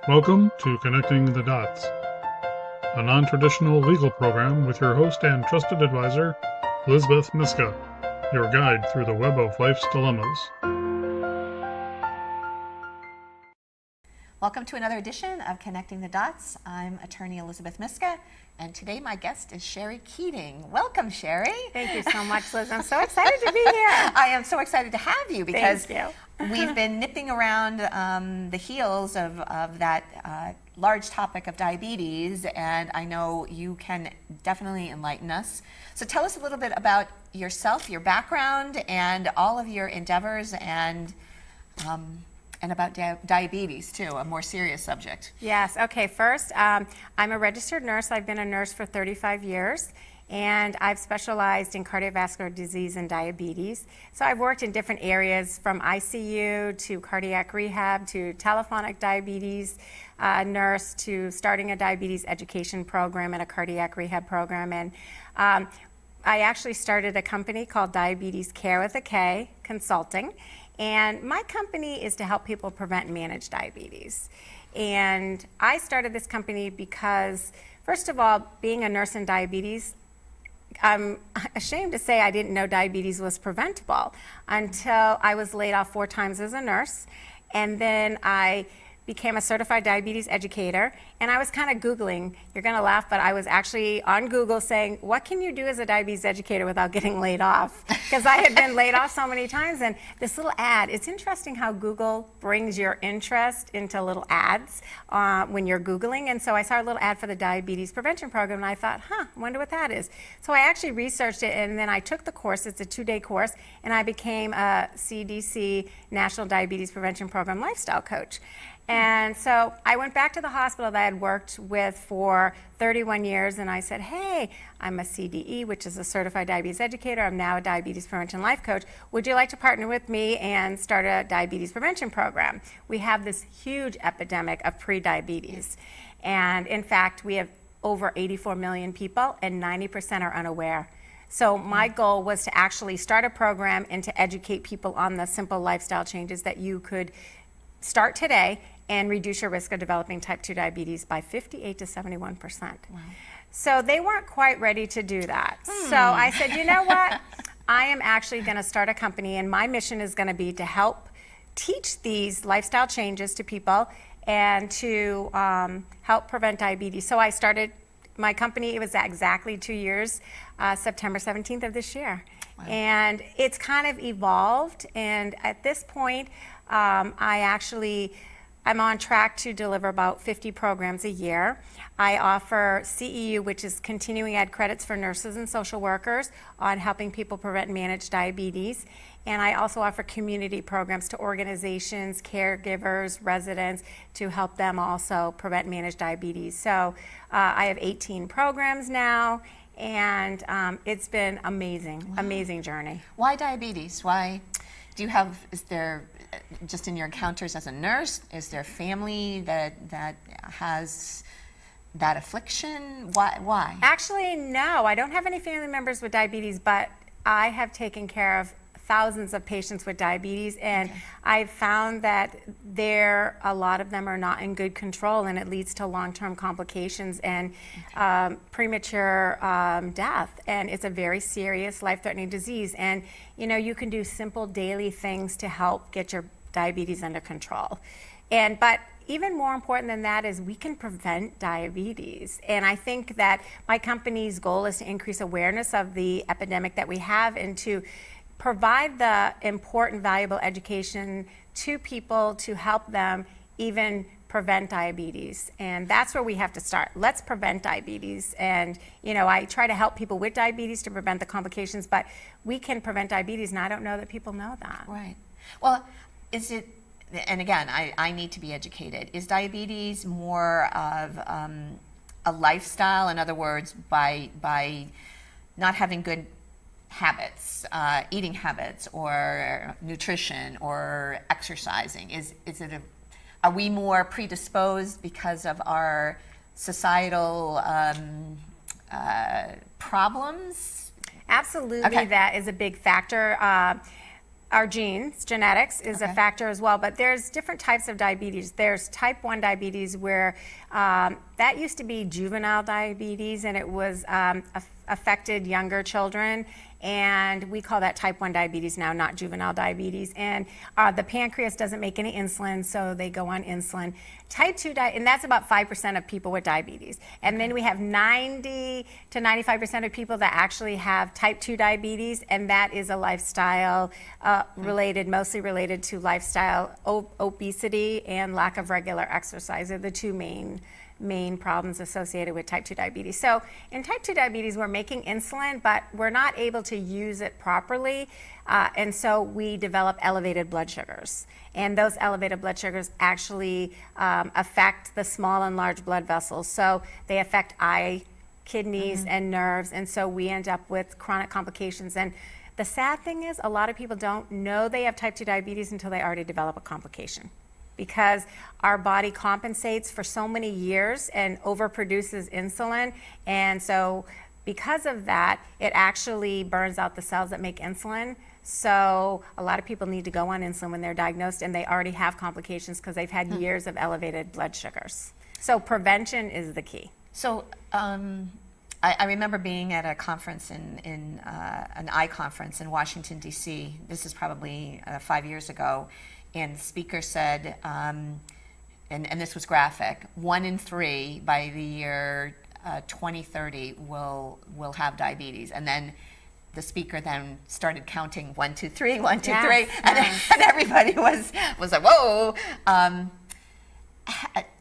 Welcome to Connecting the Dots, a non-traditional legal program with your host and trusted advisor, Liz Myska, your guide through the web of life's dilemmas. Welcome to another edition of Connecting the Dots. I'm attorney Elizabeth Myska, and today my guest is Sherry Keating. Welcome, Sherry. Thank you so much, Liz. I'm so excited to be here. I am so excited to have you because we've been nipping around the heels of that large topic of diabetes, and I know you can definitely enlighten us. So tell us a little bit about yourself, your background, and all of your endeavors, and about diabetes, too, a more serious subject. Yes. Okay. First, I'm a registered nurse. I've been a nurse for 35 years, and I've specialized in cardiovascular disease and diabetes. So I've worked in different areas from ICU to cardiac rehab to telephonic diabetes nurse to starting a diabetes education program and a cardiac rehab program. And I actually started a company called Diabetes Care with a K Consulting. And my company is to help people prevent and manage diabetes. And I started this company because, first of all, being a nurse in diabetes, I'm ashamed to say I didn't know diabetes was preventable until I was laid off 4 times as a nurse. And then I became a certified diabetes educator, and I was kind of Googling. You're going to laugh, but I was actually on Google saying, what can you do as a diabetes educator without getting laid off? Because I had been laid off so many times, and this little ad, it's interesting how Google brings your interest into little ads when you're Googling, and so I saw a little ad for the diabetes prevention program, and I thought, I wonder what that is. So I actually researched it, and then I took the course. It's a 2-day course, and I became a CDC National Diabetes Prevention Program lifestyle coach. And so I went back to the hospital that I had worked with for 31 years, and I said, hey, I'm a CDE, which is a certified diabetes educator. I'm now a diabetes prevention life coach. Would you like to partner with me and start a diabetes prevention program? We have this huge epidemic of pre-diabetes. And in fact, we have over 84 million people, and 90% are unaware. So my goal was to actually start a program and to educate people on the simple lifestyle changes that you could start today and reduce your risk of developing type 2 diabetes by 58 to 71%. Wow. So they weren't quite ready to do that. So I said, you know what? I am actually going to start a company, and my mission is going to be to help teach these lifestyle changes to people and to help prevent diabetes. So I started my company. It was exactly 2 years, September 17th of this year. Wow. And it's kind of evolved, and at this point, I'm on track to deliver about 50 programs a year. I offer CEU, which is continuing ed credits for nurses and social workers on helping people prevent and manage diabetes. And I also offer community programs to organizations, caregivers, residents to help them also prevent and manage diabetes. So I have 18 programs now, and it's been amazing, amazing journey. Why diabetes? Why? Do you have, is there, just in your encounters as a nurse, is there family that has that affliction? Why? Actually, no. I don't have any family members with diabetes, but I have taken care of thousands of patients with diabetes, and I've found that a lot of them are not in good control, and it leads to long-term complications and premature death. And it's a very serious, life-threatening disease. And you can do simple daily things to help get your diabetes under control. But even more important than that is we can prevent diabetes. And I think that my company's goal is to increase awareness of the epidemic that we have and to provide the important, valuable education to people to help them even prevent diabetes. And that's where we have to start. Let's prevent diabetes. And, I try to help people with diabetes to prevent the complications, but we can prevent diabetes, and I don't know that people know that. Right. Well, is it, and again, I need to be educated, is diabetes more of a lifestyle? In other words, by not having good habits, eating habits, or nutrition, or exercising? Are we more predisposed because of our societal problems? Absolutely, that is a big factor. our genes, genetics is a factor as well, but there's different types of diabetes. There's type 1 diabetes where that used to be juvenile diabetes, and it was affected younger children, and we call that type 1 diabetes now, not juvenile diabetes. And the pancreas doesn't make any insulin, so they go on insulin. Type 2 and that's about 5% of people with diabetes. And then we have 90 to 95% of people that actually have type 2 diabetes, and that is a lifestyle related, mostly related to lifestyle, obesity and lack of regular exercise are the two main problems associated with type 2 diabetes. So in type 2 diabetes, we're making insulin, but we're not able to use it properly. And so we develop elevated blood sugars. And those elevated blood sugars actually affect the small and large blood vessels. So they affect eye, kidneys, and nerves. And so we end up with chronic complications. And the sad thing is, a lot of people don't know they have type 2 diabetes until they already develop a complication, because our body compensates for so many years and overproduces insulin. And so because of that, it actually burns out the cells that make insulin. So a lot of people need to go on insulin when they're diagnosed, and they already have complications because they've had years of elevated blood sugars. So prevention is the key. So I remember being at a conference an eye conference in Washington, D.C. This is probably 5 years ago. And the speaker said, and this was graphic, 1 in 3 by the year 2030 will have diabetes. And then the speaker then started counting 1, 2, 3, 1, 2, 3, and everybody was like, whoa. And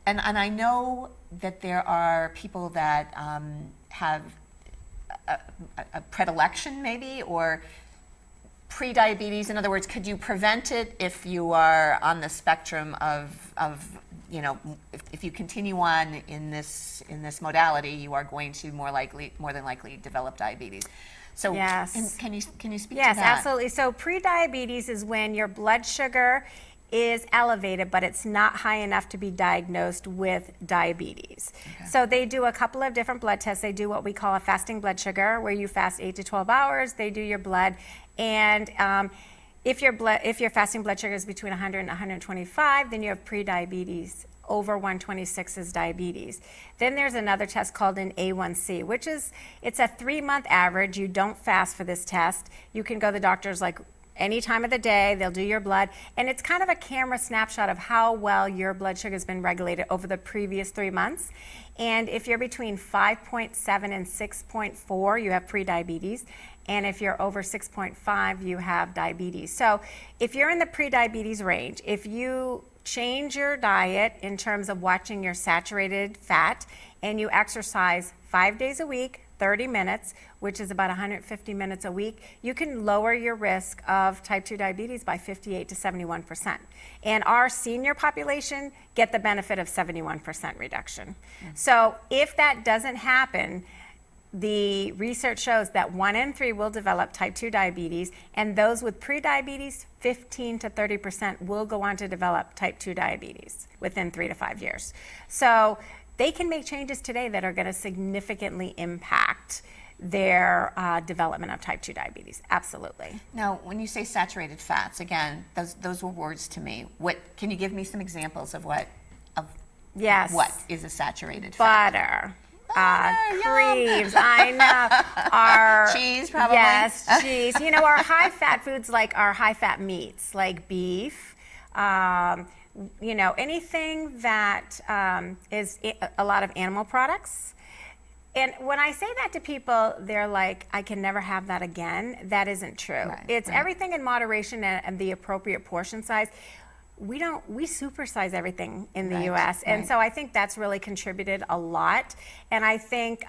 I know that there are people that have a predilection maybe, or pre-diabetes. In other words, could you prevent it if you are on the spectrum of if you continue on in this modality, you are going to more than likely develop diabetes. So yes. Can you speak to that? Yes, absolutely. So pre-diabetes is when your blood sugar is elevated, but it's not high enough to be diagnosed with diabetes. Okay. So they do a couple of different blood tests. They do what we call a fasting blood sugar, where you fast 8 to 12 hours. They do your blood, and if your fasting blood sugar is between 100 and 125, then you have pre-diabetes. Over 126 is diabetes. Then there's another test called an A1C, which is, it's a 3-month average. You don't fast for this test. You can go to the doctor's like any time of the day, they'll do your blood, and it's kind of a camera snapshot of how well your blood sugar has been regulated over the previous 3 months. And if you're between 5.7 and 6.4, you have pre-diabetes. And if you're over 6.5, you have diabetes. So if you're in the pre-diabetes range, if you change your diet in terms of watching your saturated fat, and you exercise 5 days a week, 30 minutes, which is about 150 minutes a week, you can lower your risk of type 2 diabetes by 58 to 71%. And our senior population get the benefit of 71% reduction. So if that doesn't happen, the research shows that 1 in 3 will develop type 2 diabetes, and those with pre-diabetes, 15 to 30% will go on to develop type 2 diabetes within 3 to 5 years. So they can make changes today that are going to significantly impact their development of type 2 diabetes. Absolutely. Now, when you say saturated fats, again, those were words to me. Can you give me some examples of what is a saturated fat? Butter. Creams, I know. Cheese, probably. Yes, cheese. You know, our high-fat foods, like our high-fat meats, like beef, anything that is a lot of animal products. And when I say that to people, they're like, I can never have that again. That isn't true. Right, it's everything in moderation and the appropriate portion size. We supersize everything in the U.S. And so I think that's really contributed a lot. And I think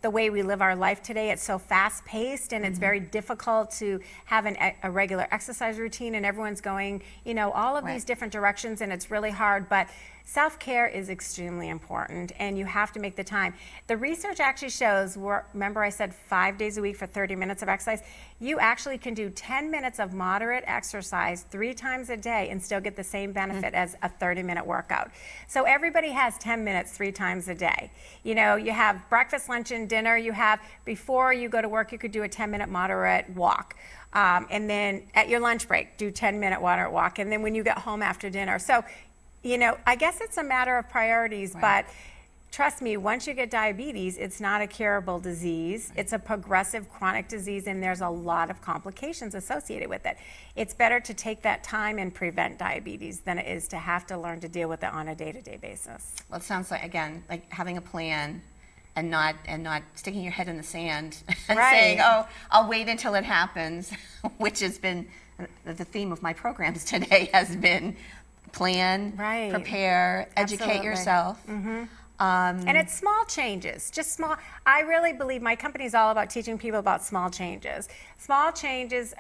the way we live our life today, it's so fast-paced, and it's very difficult to have a regular exercise routine, and everyone's going, all of these different directions, and it's really hard. But Self-care is extremely important, and you have to make the time. The research actually shows, remember I said 5 days a week for 30 minutes of exercise? You actually can do 10 minutes of moderate exercise 3 times a day and still get the same benefit as a 30-minute workout. So everybody has 10 minutes 3 times a day. You know, you have breakfast, lunch, and dinner. You have, before you go to work, you could do a 10-minute moderate walk. And then at your lunch break, do 10-minute moderate walk. And then when you get home after dinner. So, you know, I guess it's a matter of priorities, but trust me, once you get diabetes, it's not a curable disease. It's a progressive chronic disease, and there's a lot of complications associated with it. It's better to take that time and prevent diabetes than it is to have to learn to deal with it on a day-to-day basis. Well, it sounds like, again, like having a plan and not sticking your head in the sand and saying, oh, I'll wait until it happens, which has been the theme of my programs today, has been plan, prepare, educate yourself. And it's small changes, just small. I really believe my company is all about teaching people about small changes. Small changes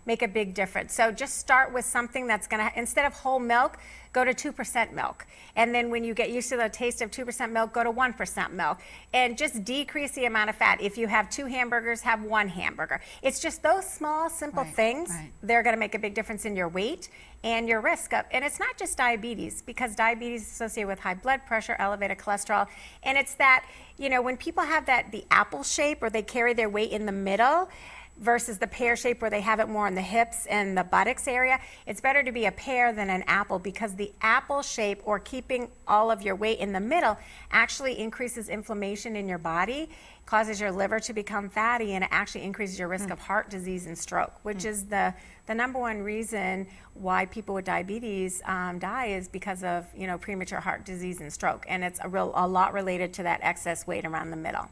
make a big difference. So just start with something that's gonna, instead of whole milk, go to 2% milk. And then when you get used to the taste of 2% milk, go to 1% milk. And just decrease the amount of fat. If you have 2 hamburgers, have 1 hamburger. It's just those small, simple things. They're gonna make a big difference in your weight and your risk of, and it's not just diabetes, because diabetes is associated with high blood pressure, elevated cholesterol. And it's that, you know, when people have the apple shape, or they carry their weight in the middle, versus the pear shape where they have it more in the hips and the buttocks area, it's better to be a pear than an apple, because the apple shape, or keeping all of your weight in the middle, actually increases inflammation in your body, causes your liver to become fatty, and it actually increases your risk of heart disease and stroke, which is the number one reason why people with diabetes die, is because of, you know, premature heart disease and stroke. And it's a lot related to that excess weight around the middle.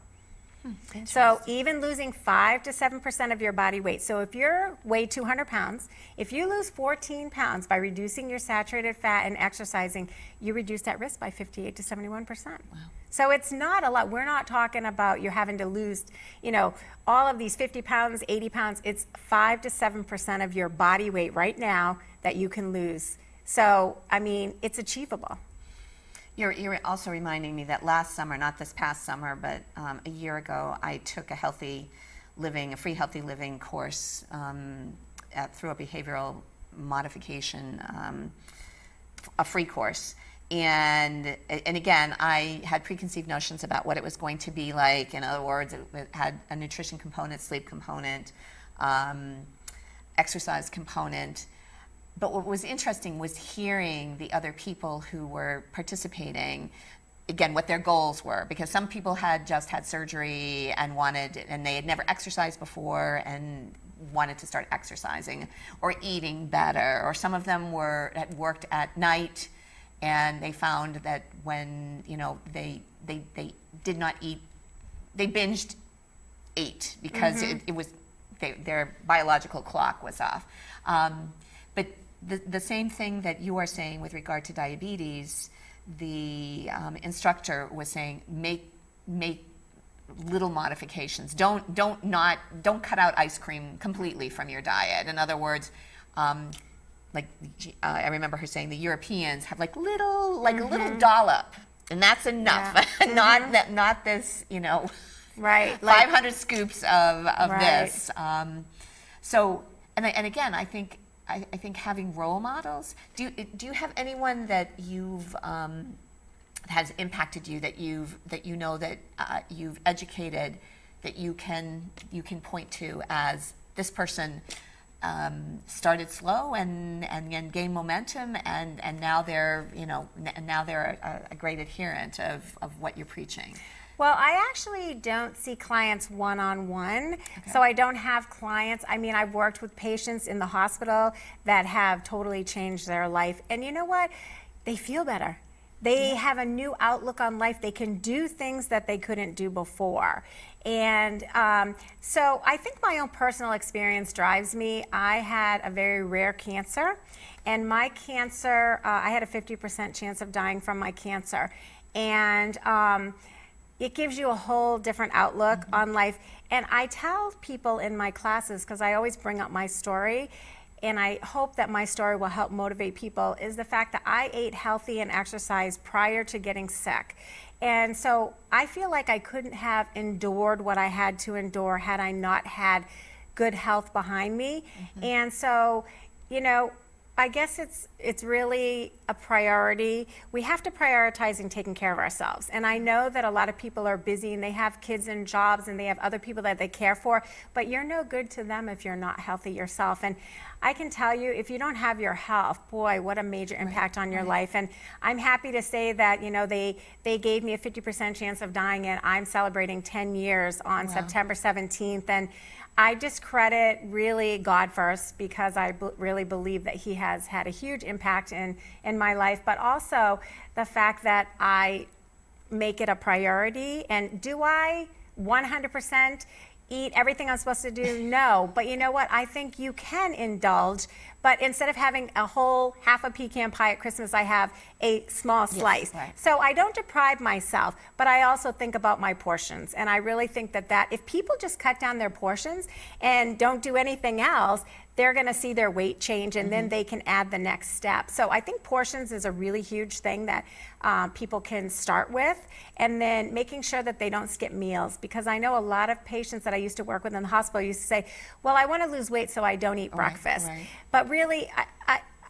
So even losing 5 to 7% of your body weight. So if you weigh 200 pounds, if you lose 14 pounds by reducing your saturated fat and exercising, you reduce that risk by 58 to 71%. Wow. So it's not a lot. We're not talking about you're having to lose, you know, all of these 50 pounds, 80 pounds. It's 5 to 7% of your body weight right now that you can lose. So, I mean, it's achievable. You're also reminding me that last summer, not this past summer, but a year ago, I took a free healthy living course through a behavioral modification, a free course. And again, I had preconceived notions about what it was going to be like. In other words, it had a nutrition component, sleep component, exercise component. But what was interesting was hearing the other people who were participating, again, what their goals were. Because some people had just had surgery and they had never exercised before and wanted to start exercising or eating better. Or some of them had worked at night, and they found that when, you know, they did not eat, they binged ate because it was their biological clock was off. But the same thing that you are saying with regard to diabetes, the instructor was saying, make little modifications. Don't cut out ice cream completely from your diet. In other words, I remember her saying the Europeans have a little dollop, and that's enough. Yeah. not this, you know, 500 scoops of this. So, and again, I think having role models. Do you have anyone that you've has impacted you, that you've educated, that you can point to as this person started slow and gained momentum, and now they're a great adherent of what you're preaching? Well, I actually don't see clients one-on-one, so I don't have clients. I mean, I've worked with patients in the hospital that have totally changed their life. And you know what? They feel better. They have a new outlook on life. They can do things that they couldn't do before. And so I think my own personal experience drives me. I had a very rare cancer, and my cancer, I had a 50% chance of dying from my cancer. And it gives you a whole different outlook on life. And I tell people in my classes, because I always bring up my story, and I hope that my story will help motivate people, is the fact that I ate healthy and exercised prior to getting sick. And so I feel like I couldn't have endured what I had to endure had I not had good health behind me. And so, you know, I guess it's really a priority. We have to prioritize in taking care of ourselves. And I know that a lot of people are busy and they have kids and jobs and they have other people that they care for, but you're no good to them if you're not healthy yourself. And I can tell you, if you don't have your health, boy, what a major impact on your life. And I'm happy to say that, you know, they gave me a 50% chance of dying, and I'm celebrating 10 years on September 17th. And I just credit really God first, because I really believe that He has had a huge impact in my life, but also the fact that I make it a priority. And do I 100% eat everything I'm supposed to do? No. But you know what? I think you can indulge, but instead of having a whole half a pecan pie at Christmas, I have a small slice. So I don't deprive myself, but I also think about my portions. And I really think that if people just cut down their portions and don't do anything else, they're going to see their weight change, and then they can add the next step. So I think portions is a really huge thing that people can start with, and then making sure that they don't skip meals, because I know a lot of patients that I used to work with in the hospital used to say, well, I want to lose weight so I don't eat breakfast. But really,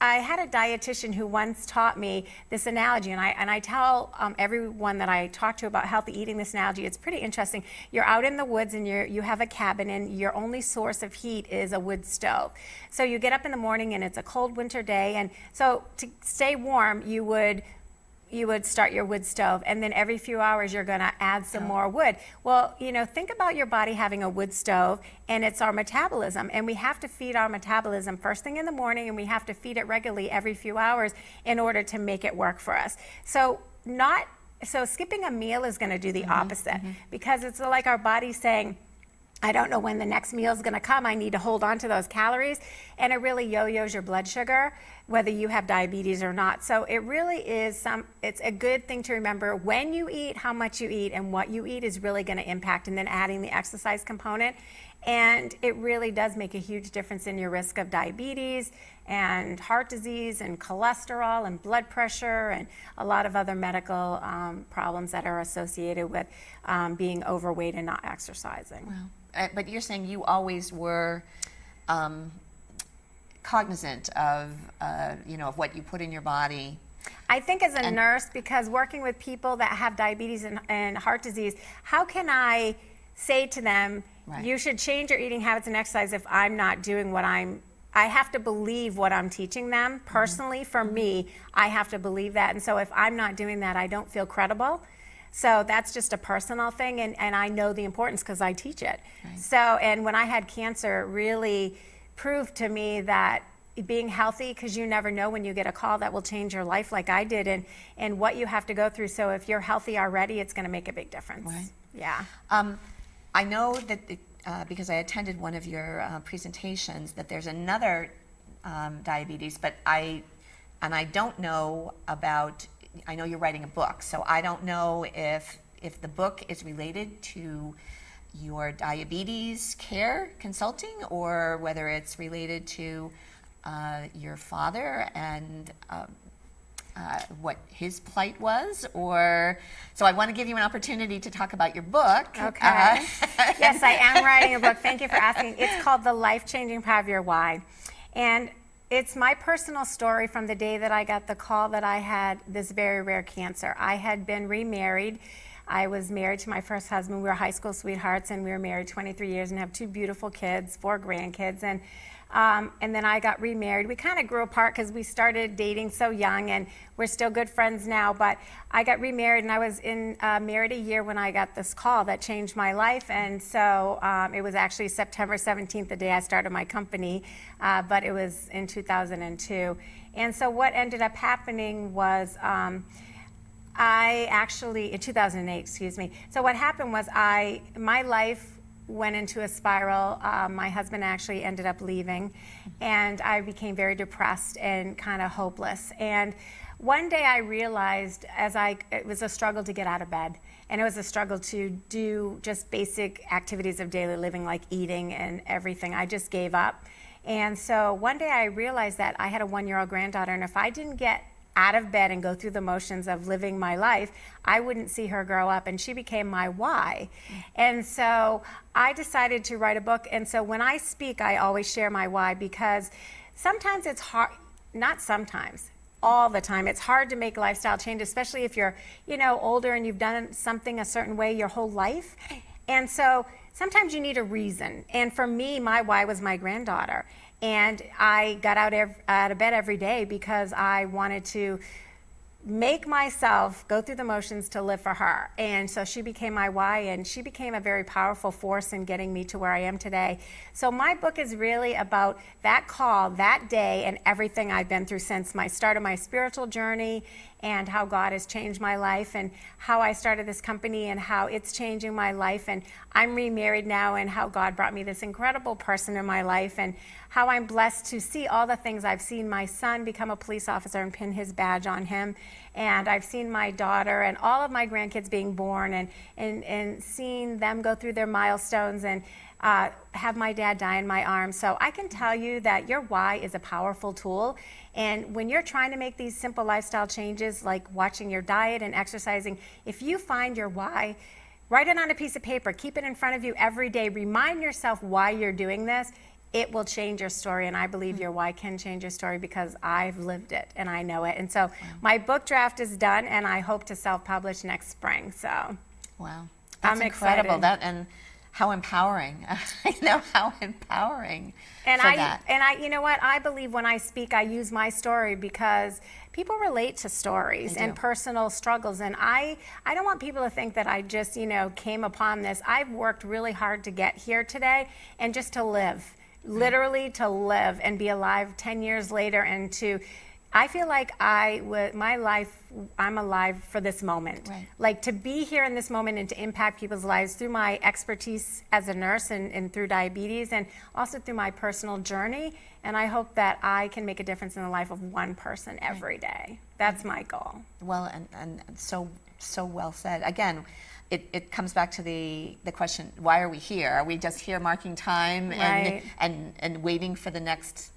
I had a dietitian who once taught me this analogy, and I tell everyone that I talk to about healthy eating this analogy. It's pretty interesting. You're out in the woods and you have a cabin, and your only source of heat is a wood stove. So you get up in the morning and it's a cold winter day, and so to stay warm, you would start your wood stove, and then every few hours you're going to add some more wood. Well, you know, think about your body having a wood stove, and it's our metabolism, and we have to feed our metabolism first thing in the morning, and we have to feed it regularly every few hours in order to make it work for us. So skipping a meal is going to do the opposite, because it's like our body's saying, I don't know when the next meal is going to come. I need to hold on to those calories. And it really yo-yos your blood sugar, whether you have diabetes or not. So it really is it's a good thing to remember when you eat, how much you eat, and what you eat is really going to impact, and then adding the exercise component. And it really does make a huge difference in your risk of diabetes and heart disease and cholesterol and blood pressure and a lot of other medical problems that are associated with being overweight and not exercising. Wow. But you're saying you always were cognizant of, of what you put in your body. I think as a nurse, because working with people that have diabetes and heart disease, how can I say to them, you should change your eating habits and exercise if I'm not doing what I have to believe what I'm teaching them. Personally, for me, I have to believe that. And so if I'm not doing that, I don't feel credible. So that's just a personal thing, and I know the importance because I teach it. So, and when I had cancer, it really proved to me that being healthy, because you never know when you get a call that will change your life like I did, and what you have to go through. So if you're healthy already, it's going to make a big difference. Yeah. I know that because I attended one of your presentations, that there's another diabetes, but I don't know about. I know you're writing a book, so I don't know if the book is related to your diabetes care consulting, or whether it's related to your father and what his plight was, or so I want to give you an opportunity to talk about your book. Okay. Yes, I am writing a book. Thank you for asking. It's called The Life-Changing Power of Your Why. And it's my personal story from the day that I got the call that I had this very rare cancer. I had been remarried. I was married to my first husband. We were high school sweethearts, and we were married 23 years and have 2 beautiful kids, 4 grandkids. And then I got remarried. We kind of grew apart because we started dating so young, and we're still good friends now. But I got remarried, and I was married a year when I got this call that changed my life. And so it was actually September 17th, the day I started my company, but it was in 2002. And so what ended up happening was in 2008, excuse me. So what happened was my life went into a spiral. My husband actually ended up leaving, and I became very depressed and kind of hopeless. And one day I realized it was a struggle to get out of bed, and it was a struggle to do just basic activities of daily living like eating and everything. I just gave up. And so one day I realized that I had a 1-year-old granddaughter, and if I didn't get out of bed and go through the motions of living my life, I wouldn't see her grow up, and she became my why. And so I decided to write a book, and so when I speak, I always share my why, because sometimes it's hard, not sometimes, all the time, it's hard to make lifestyle change, especially if you're, older and you've done something a certain way your whole life. And so sometimes you need a reason. And for me, my why was my granddaughter. And I got out of bed every day because I wanted to make myself go through the motions to live for her. And so she became my why, and she became a very powerful force in getting me to where I am today. So my book is really about that call, that day, and everything I've been through since my start of my spiritual journey, and how God has changed my life, and how I started this company and how it's changing my life. And I'm remarried now, and how God brought me this incredible person in my life, and how I'm blessed to see all the things I've seen my son become a police officer and pin his badge on him. And I've seen my daughter and all of my grandkids being born, and seeing them go through their milestones, and have my dad die in my arms. So I can tell you that your why is a powerful tool. And when you're trying to make these simple lifestyle changes, like watching your diet and exercising, if you find your why, write it on a piece of paper, keep it in front of you every day, remind yourself why you're doing this. It will change your story, and I believe your why can change your story because I've lived it and I know it. And so my book draft is done, and I hope to self-publish next spring. So wow, that's I'm incredible. excited. That, and how empowering. How empowering. And for that. you know what? I believe when I speak, I use my story because people relate to stories and personal struggles. And I don't want people to think that I just, came upon this. I've worked really hard to get here today, and just to live. Literally to live and be alive 10 years later, and I feel like my life, I'm alive for this moment. Right. Like to be here in this moment and to impact people's lives through my expertise as a nurse, and through diabetes, and also through my personal journey. And I hope that I can make a difference in the life of one person every day. That's my goal. Well, and so well said. Again, it comes back to the question, why are we here? Are we just here marking time Right. and waiting for the next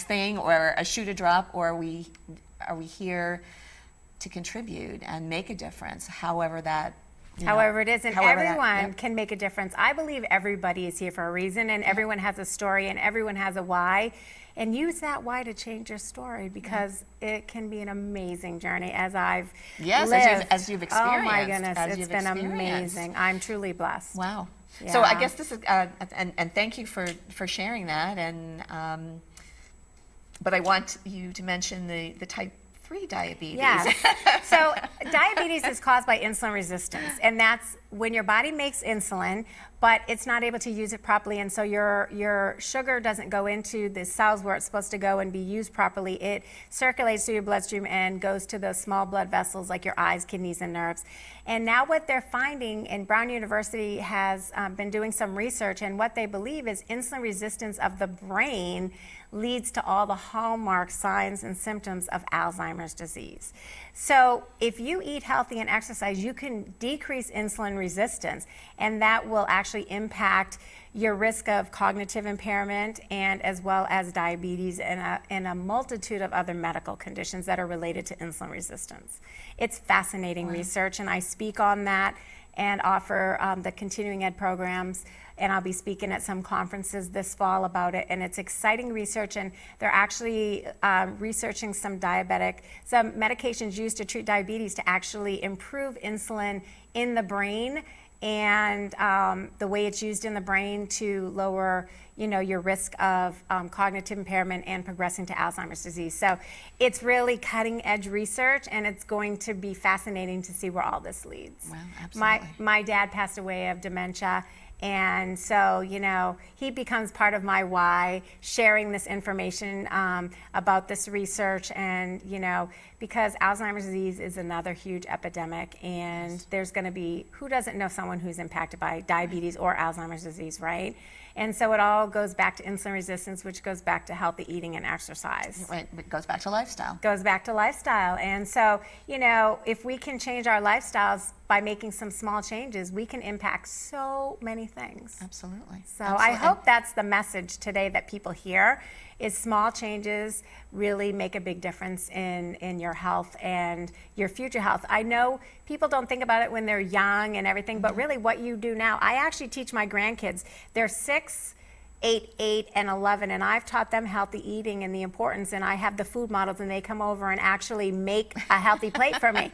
thing, or a shoe to drop, or are we here to contribute and make a difference, however that However it is, and however that- everyone yep. can make a difference. I believe everybody is here for a reason, and everyone has a story, and everyone has a why. And use that why to change your story, because it can be an amazing journey, as I've lived. as you've Oh my experienced, goodness, as it's you've been experienced. amazing. I'm truly blessed. Wow. So I Yeah. guess this is, and thank you for sharing that. And but I want you to mention the type 3 diabetes. Yeah. So diabetes is caused by insulin resistance, and that's when your body makes insulin, but it's not able to use it properly, and so your sugar doesn't go into the cells where it's supposed to go and be used properly. It circulates through your bloodstream and goes to those small blood vessels like your eyes, kidneys, and nerves. And now what they're finding, and Brown University has been doing some research, and what they believe is insulin resistance of the brain leads to all the hallmark signs and symptoms of Alzheimer's disease. So if you eat healthy and exercise, you can decrease insulin resistance, and that will actually impact your risk of cognitive impairment, and as well as diabetes, and a multitude of other medical conditions that are related to insulin resistance. It's fascinating research, and I speak on that and offer the continuing ed programs, and I'll be speaking at some conferences this fall about it. And it's exciting research, and they're actually researching some medications used to treat diabetes to actually improve insulin in the brain, and the way it's used in the brain to lower your risk of cognitive impairment and progressing to Alzheimer's disease. So it's really cutting edge research, and it's going to be fascinating to see where all this leads. Wow, absolutely. My dad passed away of dementia, and so, he becomes part of my why, sharing this information about this research, and, because Alzheimer's disease is another huge epidemic, and there's going to be, who doesn't know someone who's impacted by diabetes or Alzheimer's disease, right? And so it all goes back to insulin resistance, which goes back to healthy eating and exercise. Right, it goes back to lifestyle. Goes back to lifestyle. And so, you know, if we can change our lifestyles by making some small changes, we can impact so many things. Absolutely. So Absolutely. I hope that's the message today that people hear, is small changes really make a big difference in your health and your future health. I know people don't think about it when they're young and everything, but really what you do now, I actually teach my grandkids, they're 6, 8, and 11, and I've taught them healthy eating and the importance, and I have the food models, and they come over and actually make a healthy plate for me.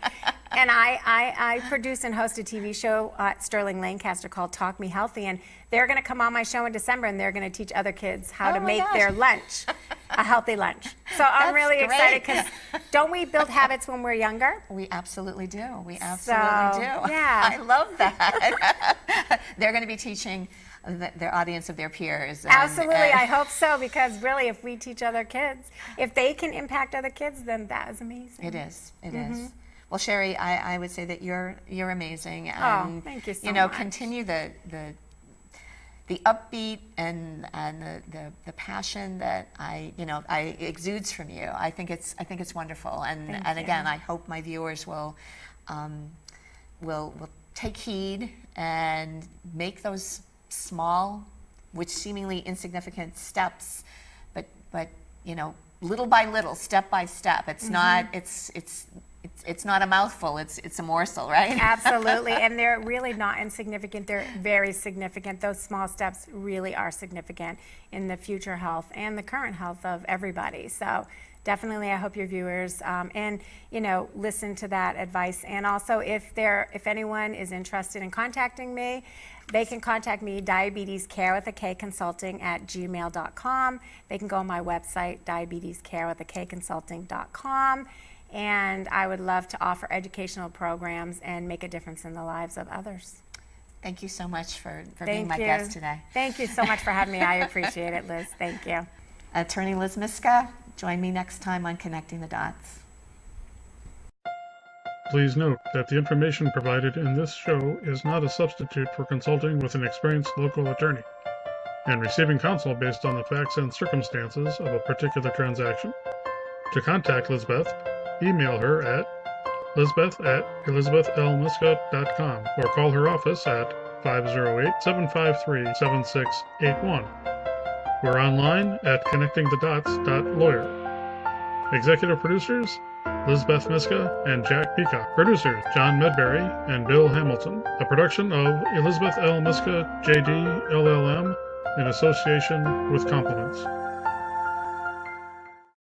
And I produce and host a TV show at Sterling Lancaster called Talk Me Healthy, and they're going to come on my show in December, and they're going to teach other kids how to make their lunch a healthy lunch. So I'm really excited, because don't we build habits when we're younger? We absolutely do. We absolutely do. Yeah. I love that. They're going to be teaching their audience of their peers. Absolutely, I hope so, because really, if we teach other kids, if they can impact other kids, then that is amazing. It is. It is. Well, Sherry, I would say that you're amazing, and Oh, thank you so much. Continue the upbeat and the passion that I exudes from you. I think it's wonderful, and again, I hope my viewers will take heed and make those small, which seemingly insignificant steps, but little by little, step by step. It's not it's not a mouthful, it's a morsel, right? Absolutely, and they're really not insignificant, they're very significant. Those small steps really are significant in the future health and the current health of everybody. So definitely, I hope your viewers listen to that advice. And also, if anyone is interested in contacting me, they can contact me, diabetescarewithak at gmail.com. They can go on my website, diabetescarewithakconsulting.com. And I would love to offer educational programs and make a difference in the lives of others. Thank you so much for being my guest today. Thank you so much for having me. I appreciate it, Liz. Thank you. Attorney Liz Myska, join me next time on Connecting the Dots. Please note that the information provided in this show is not a substitute for consulting with an experienced local attorney and receiving counsel based on the facts and circumstances of a particular transaction. To contact Lizbeth, email her at lizbeth@elizabethlmyska.com or call her office at 508-753-7681. We're online at connectingthedots.lawyer. Executive producers, Lizbeth Myska and Jack Peacock. Producers, John Medberry and Bill Hamilton. A production of Elizabeth L. Myska, JD, LLM, in association with Compliments.